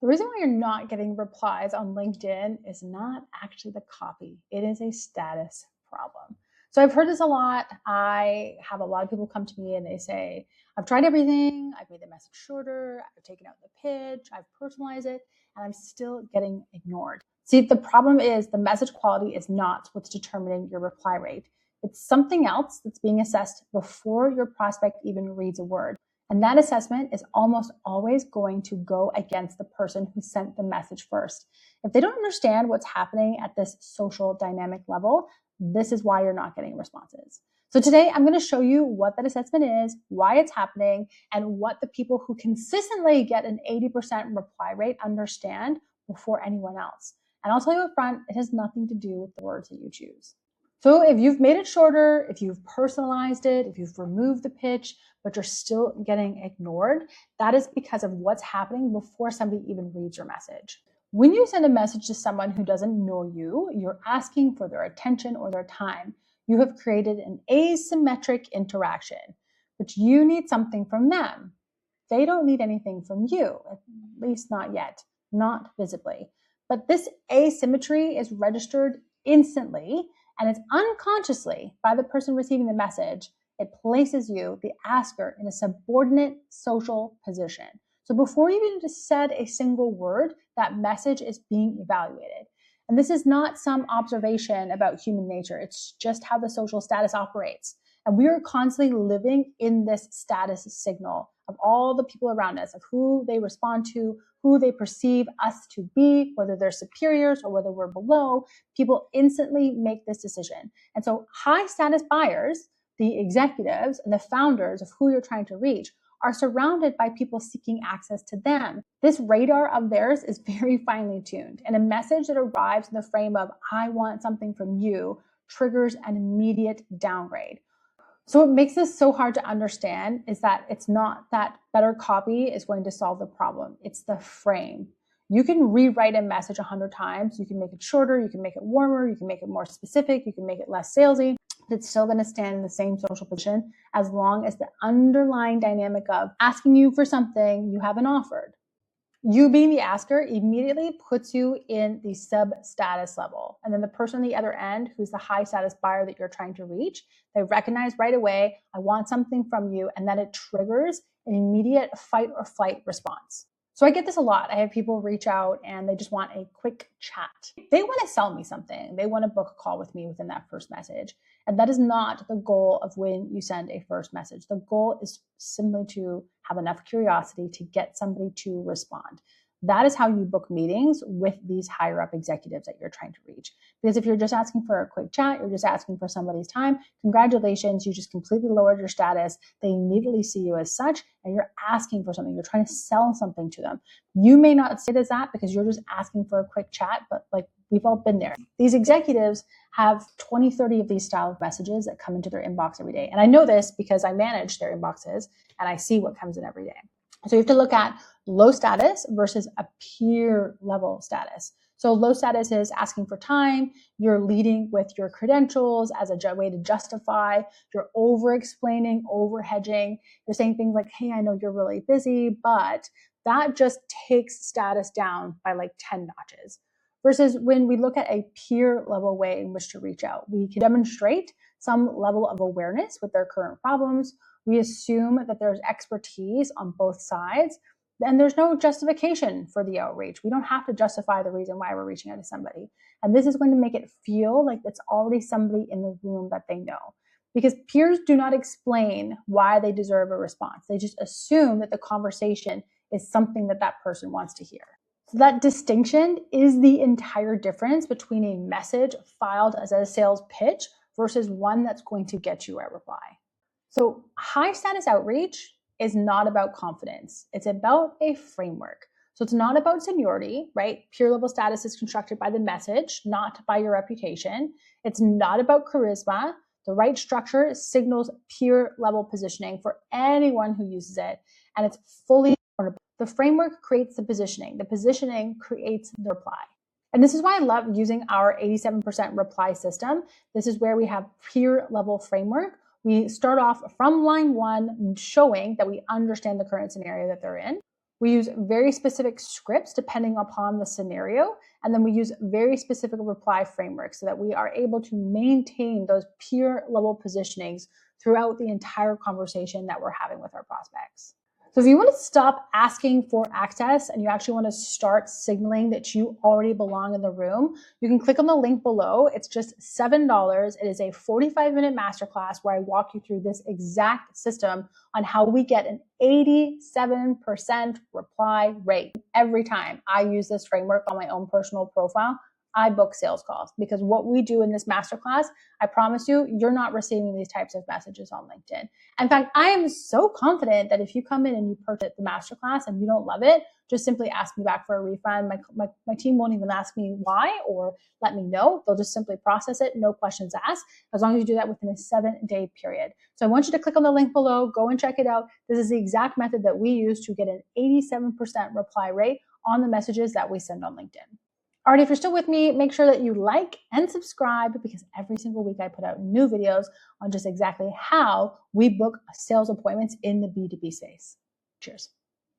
The reason why you're not getting replies on LinkedIn is not actually the copy. It is a status problem. So I've heard this a lot. I have a lot of people come to me and they say, I've tried everything. I've made the message shorter. I've taken out the pitch. I've personalized it, and I'm still getting ignored. See, the problem is the message quality is not what's determining your reply rate. It's something else that's being assessed before your prospect even reads a word. And that assessment is almost always going to go against the person who sent the message first. If they don't understand what's happening at this social dynamic level, this is why you're not getting responses. So today I'm going to show you what that assessment is, why it's happening, and what the people who consistently get an 80% reply rate understand before anyone else. And I'll tell you up front, it has nothing to do with the words that you choose. So if you've made it shorter, if you've personalized it, if you've removed the pitch, but you're still getting ignored, that is because of what's happening before somebody even reads your message. When you send a message to someone who doesn't know you, you're asking for their attention or their time. You have created an asymmetric interaction, but you need something from them. They don't need anything from you, at least not yet, not visibly. But this asymmetry is registered instantly, and it's unconsciously by the person receiving the message. It places you, the asker, in a subordinate social position. So before you even just said a single word, that message is being evaluated. And this is not some observation about human nature. It's just how the social status operates. And we are constantly living in this status signal of all the people around us, of who they respond to, who they perceive us to be, whether they're superiors or whether we're below. People instantly make this decision. And so high status buyers, the executives and the founders of who you're trying to reach, are surrounded by people seeking access to them. This radar of theirs is very finely tuned, and a message that arrives in the frame of, I want something from you, triggers an immediate downgrade. So what makes this so hard to understand is that it's not that better copy is going to solve the problem. It's the frame. You can rewrite a message 100 times. You can make it shorter. You can make it warmer. You can make it more specific. You can make it less salesy. It's still going to stand in the same social position as long as the underlying dynamic of asking you for something you haven't offered. You being the asker immediately puts you in the sub-status level. And then the person on the other end, who's the high status buyer that you're trying to reach, they recognize right away, I want something from you, and then it triggers an immediate fight or flight response. So I get this a lot. I have people reach out and they just want a quick chat. They want to sell me something. They want to book a call with me within that first message. And that is not the goal of when you send a first message. The goal is simply to have enough curiosity to get somebody to respond. That is how you book meetings with these higher up executives that you're trying to reach. Because if you're just asking for a quick chat, you're just asking for somebody's time, congratulations, you just completely lowered your status. They immediately see you as such, and you're asking for something. You're trying to sell something to them. You may not see it as that because you're just asking for a quick chat, but like we've all been there. These executives have 20, 30 of these style of messages that come into their inbox every day. And I know this because I manage their inboxes and I see what comes in every day. So you have to look at low status versus a peer level status. So low status is asking for time. You're leading with your credentials as a way to justify. You're over explaining, over hedging. You're saying things like, hey, I know you're really busy, but that just takes status down by like 10 notches. Versus when we look at a peer level way in which to reach out, we can demonstrate some level of awareness with their current problems. We assume that there's expertise on both sides, and there's no justification for the outreach. We don't have to justify the reason why we're reaching out to somebody. And this is going to make it feel like it's already somebody in the room that they know. Because peers do not explain why they deserve a response. They just assume that the conversation is something that that person wants to hear. So that distinction is the entire difference between a message filed as a sales pitch versus one that's going to get you a reply. So high status outreach is not about confidence. It's about a framework. So it's not about seniority, right? Peer level status is constructed by the message, not by your reputation. It's not about charisma. The right structure signals peer level positioning for anyone who uses it. And it's fully, the framework creates the positioning creates the reply. And this is why I love using our 87% reply system. This is where we have peer level framework. We start off from line one, showing that we understand the current scenario that they're in. We use very specific scripts depending upon the scenario, and then we use very specific reply frameworks so that we are able to maintain those peer level positionings throughout the entire conversation that we're having with our prospects. So if you want to stop asking for access and you actually want to start signaling that you already belong in the room, you can click on the link below. It's just $7. It is a 45-minute masterclass where I walk you through this exact system on how we get an 87% reply rate. Every time I use this framework on my own personal profile, I book sales calls, because what we do in this masterclass, I promise you, you're not receiving these types of messages on LinkedIn. In fact, I am so confident that if you come in and you purchase the masterclass and you don't love it, just simply ask me back for a refund. My team won't even ask me why or let me know. They'll just simply process it, no questions asked, as long as you do that within a 7-day period. So I want you to click on the link below, go and check it out. This is the exact method that we use to get an 87% reply rate on the messages that we send on LinkedIn. All right, if you're still with me, make sure that you like and subscribe, because every single week I put out new videos on just exactly how we book sales appointments in the B2B space. Cheers.